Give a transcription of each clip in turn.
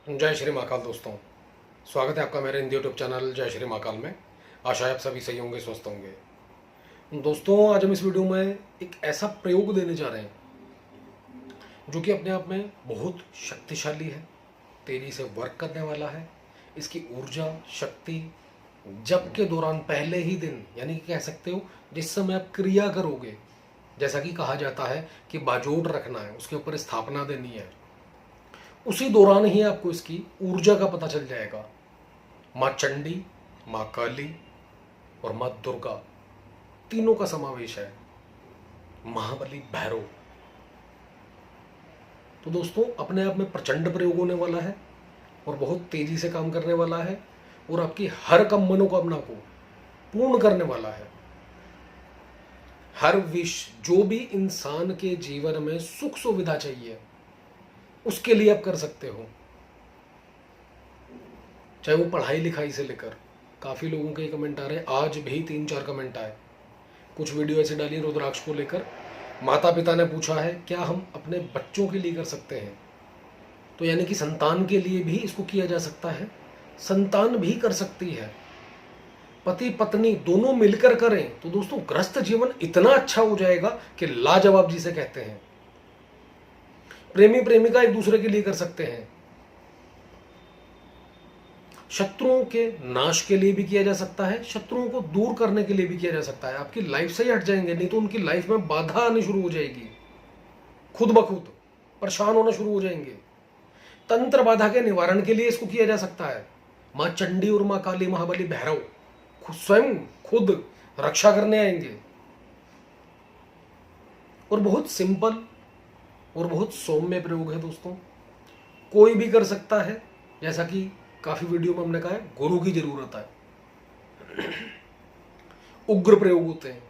जय श्री महाकाल दोस्तों, स्वागत है आपका मेरे हिंदी यूट्यूब चैनल जय श्री महाकाल में। आशा है आप सभी सही होंगे, स्वस्थ होंगे। दोस्तों, आज हम इस वीडियो में एक ऐसा प्रयोग देने जा रहे हैं जो कि अपने आप में बहुत शक्तिशाली है, तेजी से वर्क करने वाला है। इसकी ऊर्जा शक्ति जप के दौरान पहले ही दिन, यानी कि कह सकते हो जिस समय आप क्रिया करोगे, जैसा कि कहा जाता है कि बाजोट रखना है, उसके ऊपर स्थापना देनी है, उसी दौरान ही आपको इसकी ऊर्जा का पता चल जाएगा। माँ चंडी, माँ काली और माँ दुर्गा तीनों का समावेश है, महाबली भैरव। तो दोस्तों, अपने आप में प्रचंड प्रयोग होने वाला है और बहुत तेजी से काम करने वाला है और आपकी हर कम मनोकामना को पूर्ण करने वाला है। हर विश, जो भी इंसान के जीवन में सुख सुविधा चाहिए, उसके लिए आप कर सकते हो। चाहे वो पढ़ाई लिखाई से लेकर, काफ़ी लोगों के कमेंट आ रहे हैं, आज भी 3-4 कमेंट आए। कुछ वीडियो ऐसे डाली रुद्राक्ष को लेकर। माता पिता ने पूछा है क्या हम अपने बच्चों के लिए कर सकते हैं, तो यानी कि संतान के लिए भी इसको किया जा सकता है। संतान भी कर सकती है, पति पत्नी दोनों मिलकर करें तो दोस्तों ग्रस्त जीवन इतना अच्छा हो जाएगा कि लाजवाब जिसे कहते हैं। प्रेमी प्रेमिका एक दूसरे के लिए कर सकते हैं। शत्रुओं के नाश के लिए भी किया जा सकता है, शत्रुओं को दूर करने के लिए भी किया जा सकता है। आपकी लाइफ से ही हट जाएंगे, नहीं तो उनकी लाइफ में बाधा आनी शुरू हो जाएगी, खुद ब खुद परेशान होना शुरू हो जाएंगे। तंत्र बाधा के निवारण के लिए इसको किया जा सकता है। मां चंडी और मां काली, महाबली भैरव स्वयं खुद रक्षा करने आएंगे। और बहुत सिंपल और बहुत सौम्य प्रयोग है दोस्तों, कोई भी कर सकता है। जैसा कि काफी वीडियो में हमने कहा है, गुरु की जरूरत है। उग्र प्रयोग होते हैं,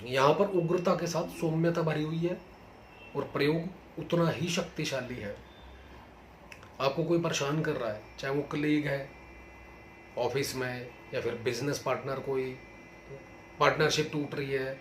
यहां पर उग्रता के साथ सौम्यता भरी हुई है और प्रयोग उतना ही शक्तिशाली है। आपको कोई परेशान कर रहा है, चाहे वो कलीग है ऑफिस में, या फिर बिजनेस पार्टनर, कोई पार्टनरशिप टूट रही है,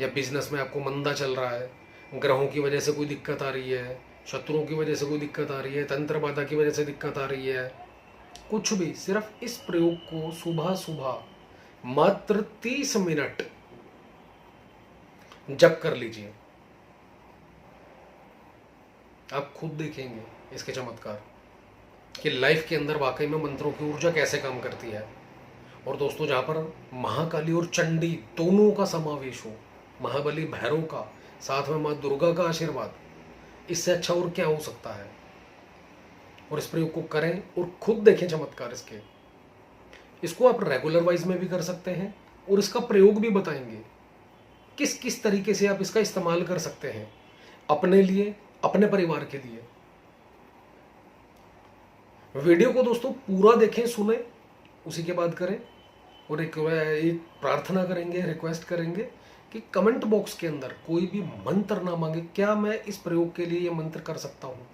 या बिजनेस में आपको मंदा चल रहा है, ग्रहों की वजह से कोई दिक्कत आ रही है, शत्रुओं की वजह से कोई दिक्कत आ रही है, तंत्र बाधा की वजह से दिक्कत आ रही है, कुछ भी, सिर्फ इस प्रयोग को सुबह सुबह मात्र 30 मिनट जप कर लीजिए। आप खुद देखेंगे इसके चमत्कार कि लाइफ के अंदर वाकई में मंत्रों की ऊर्जा कैसे काम करती है। और दोस्तों, जहां पर महाकाली और चंडी दोनों का समावेश हो, महाबली भैरव का, साथ में मां दुर्गा का आशीर्वाद, इससे अच्छा और क्या हो सकता है। और इस प्रयोग को करें और खुद देखें चमत्कार इसके। इसको आप रेगुलर वाइज में भी कर सकते हैं और इसका प्रयोग भी बताएंगे किस किस तरीके से आप इसका इस्तेमाल कर सकते हैं अपने लिए, अपने परिवार के लिए। वीडियो को दोस्तों पूरा देखें, सुने, उसी के बाद करें। और एक प्रार्थना करेंगे, रिक्वेस्ट करेंगे कि कमेंट बॉक्स के अंदर कोई भी मंत्र ना मांगे। क्या मैं इस प्रयोग के लिए ये मंत्र कर सकता हूं?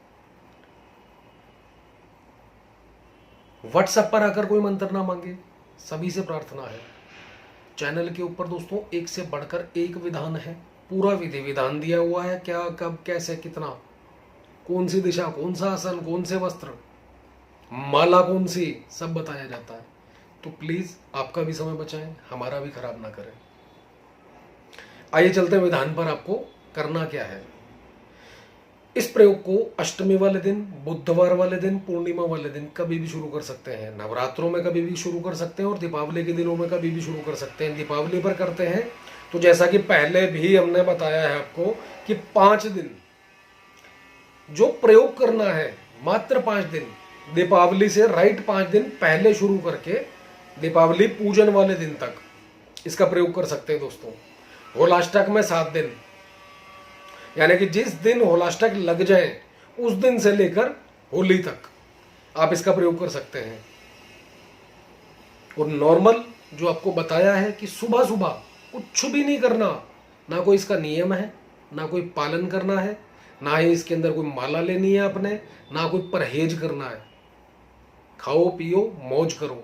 व्हाट्सएप पर आकर कोई मंत्र ना मांगे, सभी से प्रार्थना है। चैनल के ऊपर दोस्तों एक से बढ़कर एक विधान है, पूरा विधि विधान दिया हुआ है, क्या कब कैसे कितना, कौन सी दिशा, कौन सा आसन, कौन से वस्त्र, माला कौन सी, सब बताया जाता है। तो प्लीज आपका भी समय बचाएं, हमारा भी खराब ना करें। आइए चलते हैं विधान पर। आपको करना क्या है, इस प्रयोग को अष्टमी वाले दिन, बुधवार वाले दिन, पूर्णिमा वाले दिन कभी भी शुरू कर सकते हैं। नवरात्रों में कभी भी शुरू कर सकते हैं और दीपावली के दिनों में कभी भी शुरू कर सकते हैं। दीपावली पर करते हैं तो जैसा कि पहले भी हमने बताया है आपको कि 5 दिन जो प्रयोग करना है, मात्र 5 दिन, दीपावली से राइट 5 दिन पहले शुरू करके दीपावली पूजन वाले दिन तक इसका प्रयोग कर सकते हैं दोस्तों। होलाष्टक में 7 दिन, यानी कि जिस दिन होलाष्टक लग जाए उस दिन से लेकर होली तक आप इसका प्रयोग कर सकते हैं। और नॉर्मल जो आपको बताया है कि सुबह सुबह कुछ भी नहीं करना, ना कोई इसका नियम है, ना कोई पालन करना है, ना ही इसके अंदर कोई माला लेनी है आपने, ना कोई परहेज करना है। खाओ पियो मौज करो,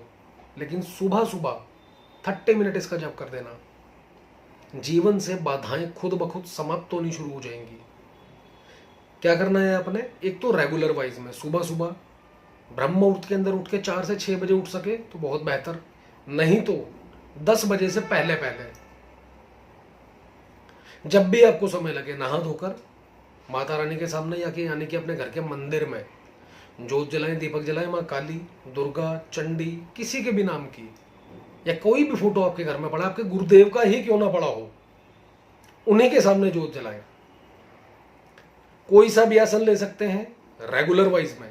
लेकिन सुबह सुबह 30 मिनट इसका जप कर देना। जीवन से बाधाएं खुद ब खुद समाप्त होनी शुरू हो जाएंगी। क्या करना है आपने, एक तो रेगुलर वाइज में सुबह सुबह ब्रह्म मुहूर्त के अंदर उठ के 4 से 6 बजे उठ सके तो बहुत बेहतर, नहीं तो 10 बजे से पहले पहले जब भी आपको समय लगे नहा धोकर माता रानी के सामने या कि यानी कि अपने घर के मंदिर में जोत जलाएं, दीपक जलाएं। माँ काली, दुर्गा, चंडी, किसी के भी नाम की या कोई भी फोटो आपके घर में पड़ा, आपके गुरुदेव का ही क्यों ना पड़ा हो, उन्हीं के सामने जोत जलाएं। कोई सा भी आसन ले सकते हैं रेगुलर वाइज में,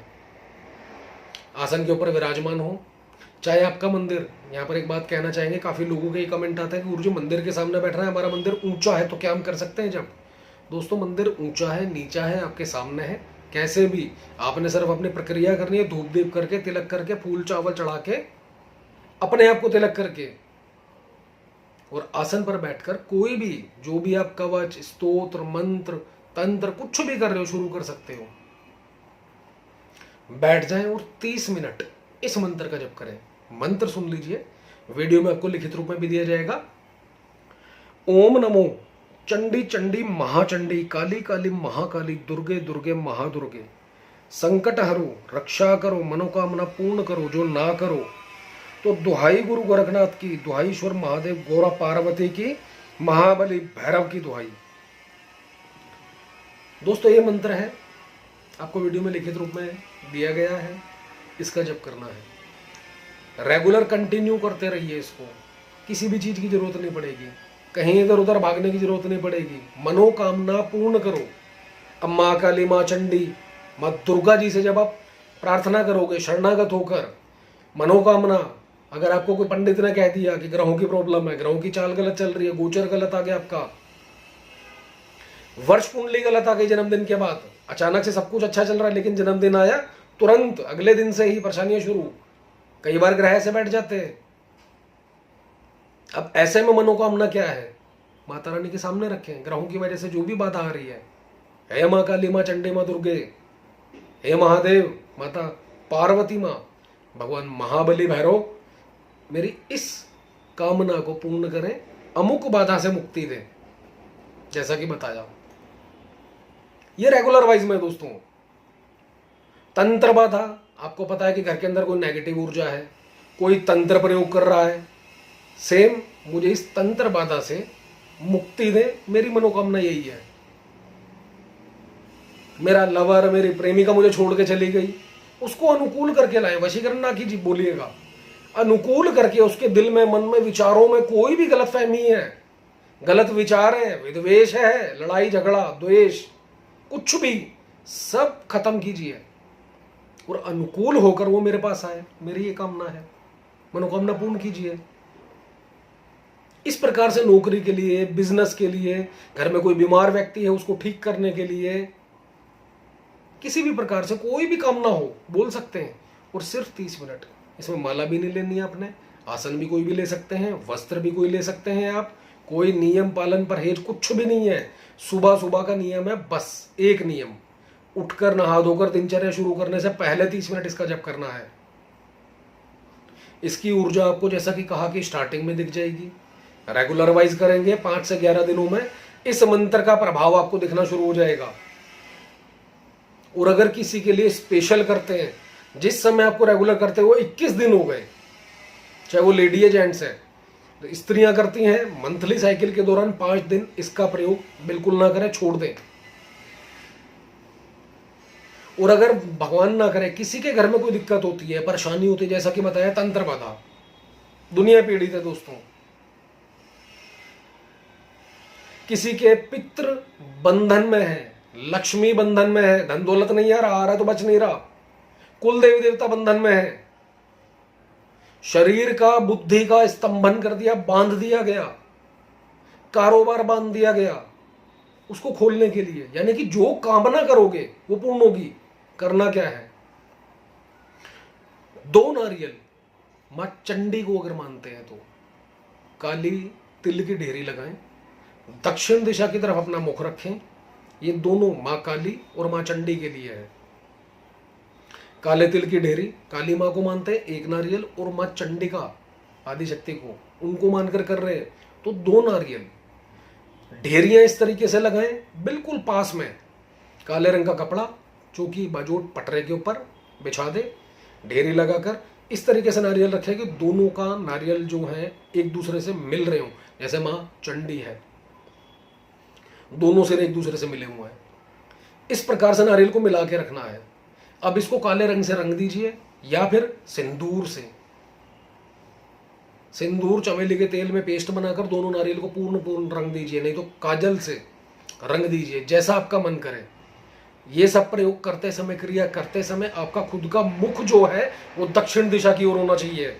आसन के ऊपर विराजमान हो। चाहे आपका मंदिर, यहाँ पर एक बात कहना चाहेंगे, काफी लोगों के ये कमेंट आता है कि गुरुजी मंदिर के सामने बैठ रहा है, हमारा मंदिर ऊंचा है तो क्या हम कर सकते हैं? जब दोस्तों मंदिर ऊंचा है, नीचा है, आपके सामने है, कैसे भी आपने सिर्फ अपनी प्रक्रिया करनी है, धूप दीप करके, तिलक करके, फूल चावल चढ़ा के, अपने आप को तिलक करके, और आसन पर बैठकर कोई भी जो भी आप कवच, स्तोत्र, मंत्र, तंत्र कुछ भी कर रहे हो शुरू कर सकते हो। बैठ जाएं और 30 मिनट इस मंत्र का जप करें। मंत्र सुन लीजिए, वीडियो में आपको लिखित रूप में भी दिया जाएगा। ओम नमो चंडी चंडी महाचंडी, काली काली महाकाली, दुर्गे दुर्गे महादुर्गे, संकट हरो, रक्षा करो, मनोकामना पूर्ण करो, जो ना करो तो दुहाई गुरु गोरखनाथ की, दुहाई ईश्वर महादेव, गौरा पार्वती की, महाबली भैरव की दुहाई। दोस्तों ये मंत्र है, आपको वीडियो में लिखित रूप में दिया गया है, इसका जप करना है। रेगुलर कंटिन्यू करते रहिए इसको, किसी भी चीज की जरूरत नहीं पड़ेगी, कहीं इधर उधर भागने की जरूरत नहीं पड़ेगी, मनोकामना पूर्ण करो। अब माँ काली, माँ चंडी, माँ दुर्गा जी से जब आप प्रार्थना करोगे शरणागत होकर, मनोकामना, अगर आपको कोई पंडित ने कह दिया कि ग्रहों की प्रॉब्लम है, ग्रहों की चाल गलत चल रही है, गोचर गलत आ गया, आपका वर्ष कुंडली गलत आ गई जन्मदिन के बाद, अचानक से सब कुछ अच्छा चल रहा है लेकिन जन्मदिन आया तुरंत अगले दिन से ही परेशानियां शुरू, कई बार ग्रह से बैठ जाते हैं। अब ऐसे में मनोकामना क्या है, माता रानी के सामने रखें। ग्रहों की वजह से जो भी बाधा आ रही है, हे माँ काली, माँ चंडी, माँ दुर्गे, हे महादेव, माता पार्वती, माँ, भगवान महाबली भैरव, मेरी इस कामना को पूर्ण करें, अमुक बाधा से मुक्ति दें, जैसा कि बताया। ये रेगुलर वाइज में दोस्तों। तंत्र बाधा, आपको पता है कि घर के अंदर कोई नेगेटिव ऊर्जा है, कोई तंत्र प्रयोग कर रहा है, सेम मुझे इस तंत्र बाधा से मुक्ति दे, मेरी मनोकामना यही है। मेरा लवर, मेरी प्रेमिका मुझे छोड़ के चली गई, उसको अनुकूल करके लाए, वशीकरण ना कीजिए, बोलिएगा, अनुकूल करके उसके दिल में, मन में, विचारों में कोई भी गलत फहमी है, गलत विचार है, विद्वेष है, लड़ाई झगड़ा द्वेष, कुछ भी सब खत्म कीजिए और अनुकूल होकर वो मेरे पास आए, मेरी ये कामना है, मनोकामना पूर्ण कीजिए। इस प्रकार से नौकरी के लिए, बिजनेस के लिए, घर में कोई बीमार व्यक्ति है उसको ठीक करने के लिए, किसी भी प्रकार से कोई भी कामना हो बोल सकते हैं, और सिर्फ 30 मिनट। इसमें माला भी नहीं लेनी है आपने, आसन भी कोई भी ले सकते हैं, वस्त्र भी कोई ले सकते हैं आप, कोई नियम पालन परहेज कुछ भी नहीं है। सुबह सुबह का नियम है, बस एक नियम, उठकर नहा धोकर दिनचर्या शुरू करने से पहले 30 मिनट इसका जप करना है। इसकी ऊर्जा आपको जैसा कि कहा कि स्टार्टिंग में दिख जाएगी। रेगुलर वाइज करेंगे 5 से 11 दिनों में इस मंत्र का प्रभाव आपको दिखना शुरू हो जाएगा। और अगर किसी के लिए स्पेशल करते हैं, जिस समय आपको रेगुलर करते हुए 21 दिन हो गए, चाहे वो लेडी है जेंट्स है, तो स्त्रियां करती हैं मंथली साइकिल के दौरान 5 दिन इसका प्रयोग बिल्कुल ना करें, छोड़ दें। और अगर भगवान ना करे किसी के घर में कोई दिक्कत होती है, परेशानी होती है, जैसा कि बताया तंत्र बाधा, दुनिया पीड़ित है दोस्तों, किसी के पितृ बंधन में है, लक्ष्मी बंधन में है, धन दौलत नहीं आ रहा है तो बच नहीं रहा, कुल देवी देवता बंधन में है, शरीर का, बुद्धि का स्तंभन कर दिया, बांध दिया गया, कारोबार बांध दिया गया, उसको खोलने के लिए, यानी कि जो कामना करोगे वो पूर्ण होगी। करना क्या है, 2 नारियल, मां चंडी को अगर मानते हैं तो काली तिल की ढेरी लगाएं, दक्षिण दिशा की तरफ अपना मुख रखें। ये दोनों मां काली और मां चंडी के लिए है। काले तिल की ढेरी काली मां को मानते हैं, 1 नारियल, और मां चंडिका आदिशक्ति को, उनको मानकर कर रहे हैं तो 2 नारियल। ढेरियां इस तरीके से लगाएं, बिल्कुल पास में काले रंग का कपड़ा जो कि बाजूट पटरे के ऊपर बिछा दे, ढेरी लगाकर इस तरीके से नारियल रखें कि दोनों का नारियल जो है एक दूसरे से मिल रहे हों। जैसे माँ चंडी है, दोनों सिर एक दूसरे से मिले हुए हैं, इस प्रकार से नारियल को मिला के रखना है। अब इसको काले रंग से रंग दीजिए या फिर सिंदूर से, सिंदूर चमेली के तेल में पेस्ट बनाकर दोनों नारियल को पूर्ण पूर्ण रंग दीजिए, नहीं तो काजल से रंग दीजिए, जैसा आपका मन करे। ये सब प्रयोग करते समय, क्रिया करते समय आपका खुद का मुख जो है वो दक्षिण दिशा की ओर होना चाहिए।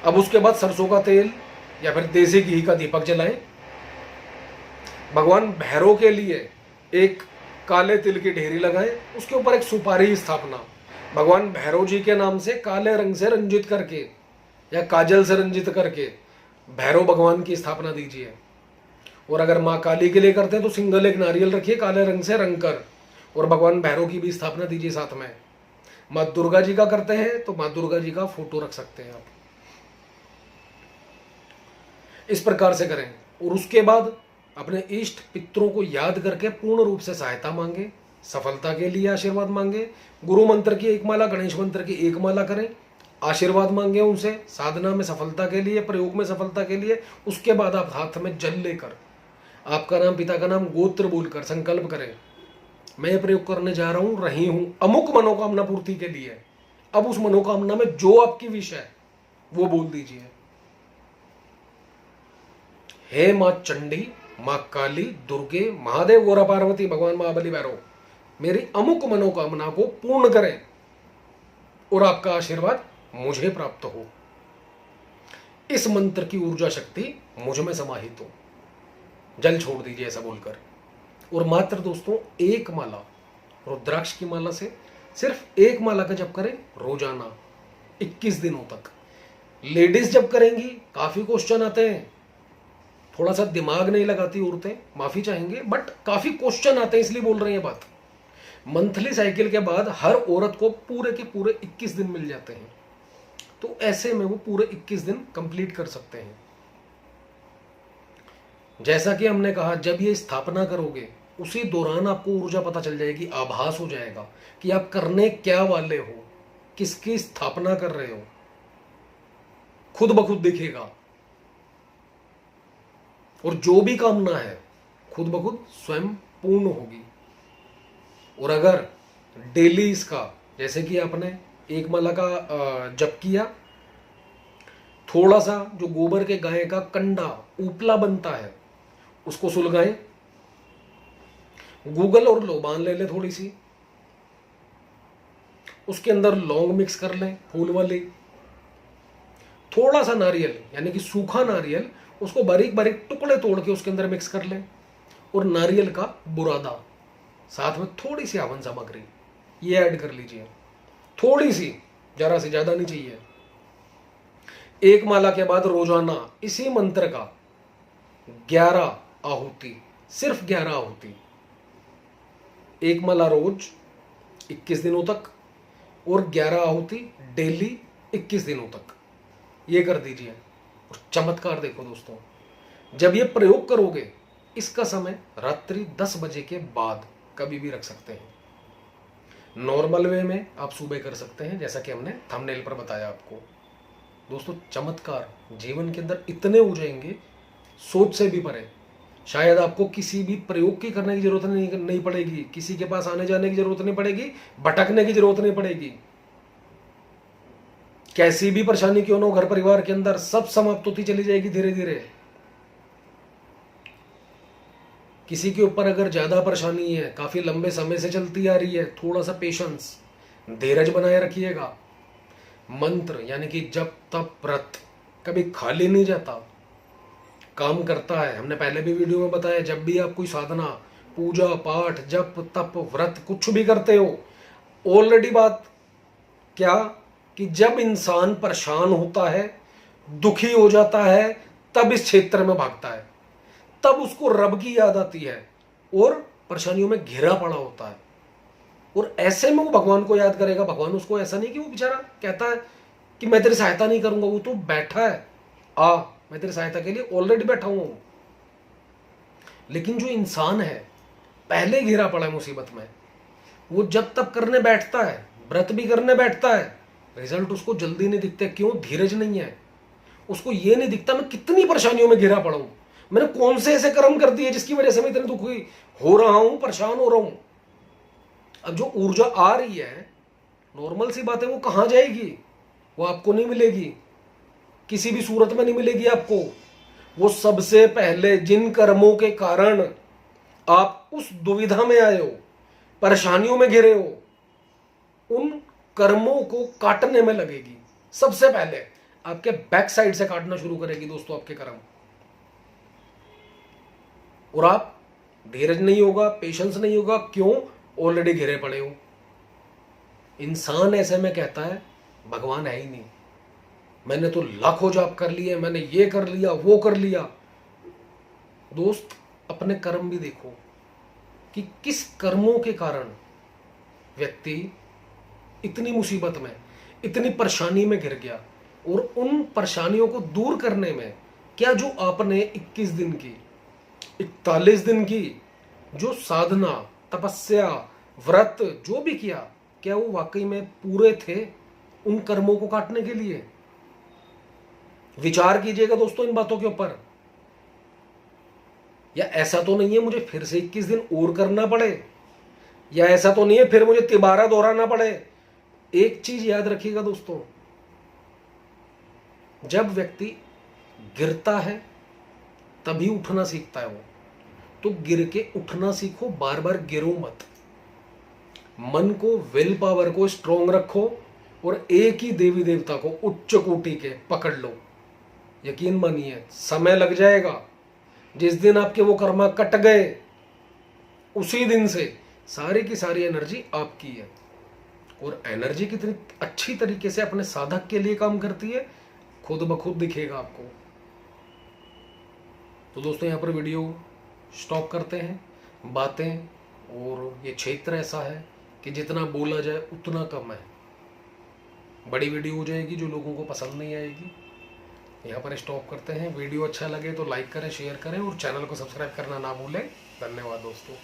अब उसके बाद सरसों का तेल या फिर देसी घी का दीपक जलाएं। भगवान भैरव के लिए एक काले तिल की ढेरी लगाएं, उसके ऊपर एक सुपारी स्थापना, भगवान भैरव जी के नाम से काले रंग से रंजित करके या काजल से रंजित करके भैरव भगवान की स्थापना दीजिए। और अगर माँ काली के लिए करते हैं तो सिंगल एक नारियल रखिए काले रंग से रंग कर, और भगवान भैरव की भी स्थापना दीजिए साथ में। माँ दुर्गा जी का करते हैं तो माँ दुर्गा जी का फोटो रख सकते हैं आप। इस प्रकार से करें और उसके बाद अपने इष्ट पितरों को याद करके पूर्ण रूप से सहायता मांगे, सफलता के लिए आशीर्वाद मांगे। गुरु मंत्र की एक माला, गणेश मंत्र की एक माला करें, आशीर्वाद मांगे उनसे साधना में सफलता के लिए, प्रयोग में सफलता के लिए। उसके बाद आप हाथ में जल लेकर आपका नाम, पिता का नाम, गोत्र बोलकर संकल्प करें, मैं ये प्रयोग करने जा रहा हूं, रही हूं अमुक मनोकामना पूर्ति के लिए। अब उस मनोकामना में जो आपकी विश है वो बोल दीजिए। हे मां चंडी, मां काली, दुर्गे, महादेव, गोरा पार्वती, भगवान महाबली भैरव, मेरी अमुक मनोकामना को पूर्ण करें और आपका आशीर्वाद मुझे प्राप्त हो। इस मंत्र की ऊर्जा शक्ति मुझ में समाहित हो। जल छोड़ दीजिए ऐसा बोलकर। और मात्र दोस्तों एक माला रुद्राक्ष की माला से, सिर्फ एक माला का जप करें रोजाना 21 दिनों तक। लेडीज जब करेंगी काफी क्वेश्चन आते हैं, थोड़ा सा दिमाग नहीं लगाती औरतें, माफी चाहेंगे, बट काफी क्वेश्चन आते हैं इसलिए बोल रहे हैं बात। मंथली साइकिल के बाद हर औरत को पूरे के पूरे 21 दिन मिल जाते हैं, तो ऐसे में वो पूरे 21 दिन कंप्लीट कर सकते हैं। जैसा कि हमने कहा, जब ये स्थापना करोगे उसी दौरान आपको ऊर्जा पता चल जाएगी, आभास हो जाएगा कि आप करने क्या वाले हो, किसकी स्थापना कर रहे हो, खुद ब खुद दिखेगा। और जो भी कामना है खुद ब खुद स्वयं पूर्ण होगी। और अगर डेली इसका, जैसे कि आपने एक माला का जप किया, थोड़ा सा जो गोबर के गाय का कंडा उपला बनता है उसको सुलगाएं, गूगल और लोबान ले लें थोड़ी सी, उसके अंदर लौंग मिक्स कर लें फूल वाली, थोड़ा सा नारियल यानी कि सूखा नारियल, उसको बारीक बारीक टुकड़े तोड़ के उसके अंदर मिक्स कर लें, और नारियल का बुरादा, साथ में थोड़ी सी हवन सामग्री ये ऐड कर लीजिए, थोड़ी सी, जरा से ज्यादा नहीं चाहिए। एक माला के बाद रोजाना इसी मंत्र का 11 आहुति, सिर्फ 11 आहुति, एक माला रोज 21 दिनों तक और 11 आहुति डेली 21 दिनों तक, ये कर दीजिए। और चमत्कार देखो दोस्तों, जब ये प्रयोग करोगे, इसका समय रात्रि 10 बजे के बाद कभी भी रख सकते हैं। नॉर्मल वे में आप सुबह कर सकते हैं, जैसा कि हमने थंबनेल पर बताया आपको। दोस्तों चमत्कार जीवन के अंदर इतने हो जाएंगे, सोच से भी परे। शायद आपको किसी भी प्रयोग की करने की जरूरत नहीं पड़ेगी, किसी के पास आने जाने की जरूरत नहीं पड़ेगी, भटकने की जरूरत नहीं पड़ेगी। कैसी भी परेशानी क्यों न हो घर परिवार के अंदर, सब समाप्त होती चली जाएगी धीरे धीरे। किसी के ऊपर अगर ज्यादा परेशानी है, काफी लंबे समय से चलती आ रही है, थोड़ा सा पेशेंस, धीरज बनाए रखिएगा। मंत्र यानी कि जप तप व्रत कभी खाली नहीं जाता, काम करता है। हमने पहले भी वीडियो में बताया, जब भी आप कोई साधना, पूजा पाठ, जप तप व्रत कुछ भी करते हो, ऑलरेडी बात क्या कि जब इंसान परेशान होता है, दुखी हो जाता है, तब इस क्षेत्र में भागता है, तब उसको रब की याद आती है और परेशानियों में घिरा पड़ा होता है। और ऐसे में वो भगवान को याद करेगा। भगवान उसको, ऐसा नहीं कि वो बेचारा कहता है कि मैं तेरी सहायता नहीं करूंगा, वो तो बैठा है, आ मैं तेरी सहायता के लिए ऑलरेडी बैठा हुआ हूं। लेकिन जो इंसान है पहले घिरा पड़ा है मुसीबत में, वो जब तक करने बैठता है, व्रत भी करने बैठता है, रिजल्ट उसको जल्दी नहीं दिखते। क्यों? धीरज नहीं है। उसको ये नहीं दिखता मैं कितनी परेशानियों में घिरा पड़ा हूं, मैंने कौन से ऐसे कर्म कर दिए जिसकी वजह से मैं इतने दुखी हो रहा हूं, परेशान हो रहा हूं। अब जो ऊर्जा आ रही है, नॉर्मल सी बात है, वो कहां जाएगी? वो आपको नहीं मिलेगी, किसी भी सूरत में नहीं मिलेगी आपको। वो सबसे पहले जिन कर्मों के कारण आप उस दुविधा में आए हो, परेशानियों में घिरे हो, उन कर्मों को काटने में लगेगी। सबसे पहले आपके बैक साइड से काटना शुरू करेगी दोस्तों आपके कर्म। और आप धीरज नहीं होगा, पेशेंस नहीं होगा। क्यों? ऑलरेडी घिरे पड़े हो। इंसान ऐसे में कहता है भगवान है ही नहीं, मैंने तो लाखों जाप कर लिए, मैंने ये कर लिया, वो कर लिया। दोस्त, अपने कर्म भी देखो कि किस कर्मों के कारण व्यक्ति इतनी मुसीबत में, इतनी परेशानी में घिर गया। और उन परेशानियों को दूर करने में क्या जो आपने 21 दिन की, 41 दिन की जो साधना, तपस्या, व्रत जो भी किया, क्या वो वाकई में पूरे थे उन कर्मों को काटने के लिए? विचार कीजिएगा दोस्तों इन बातों के ऊपर। या ऐसा तो नहीं है मुझे फिर से 21 दिन और करना पड़े, या ऐसा तो नहीं है फिर मुझे तिबारा दोहराना पड़े। एक चीज याद रखिएगा दोस्तों, जब व्यक्ति गिरता है तभी उठना सीखता है वो। तो गिर के उठना सीखो, बार बार गिरो मत। मन को, विल पावर को स्ट्रोंग रखो और एक ही देवी देवता को उच्च कोटि के पकड़ लो। यकीन मानिए समय लग जाएगा। जिस दिन आपके वो कर्मा कट गए, उसी दिन से सारी की सारी एनर्जी आपकी है। और एनर्जी कितनी अच्छी तरीके से अपने साधक के लिए काम करती है, खुद ब खुद दिखेगा आपको। तो दोस्तों यहाँ पर वीडियो स्टॉप करते हैं। बातें और ये क्षेत्र ऐसा है कि जितना बोला जाए उतना कम है। बड़ी वीडियो हो जाएगी जो लोगों को पसंद नहीं आएगी। यहाँ पर स्टॉप करते हैं। वीडियो अच्छा लगे तो लाइक करें, शेयर करें और चैनल को सब्सक्राइब करना ना भूलें। धन्यवाद दोस्तों।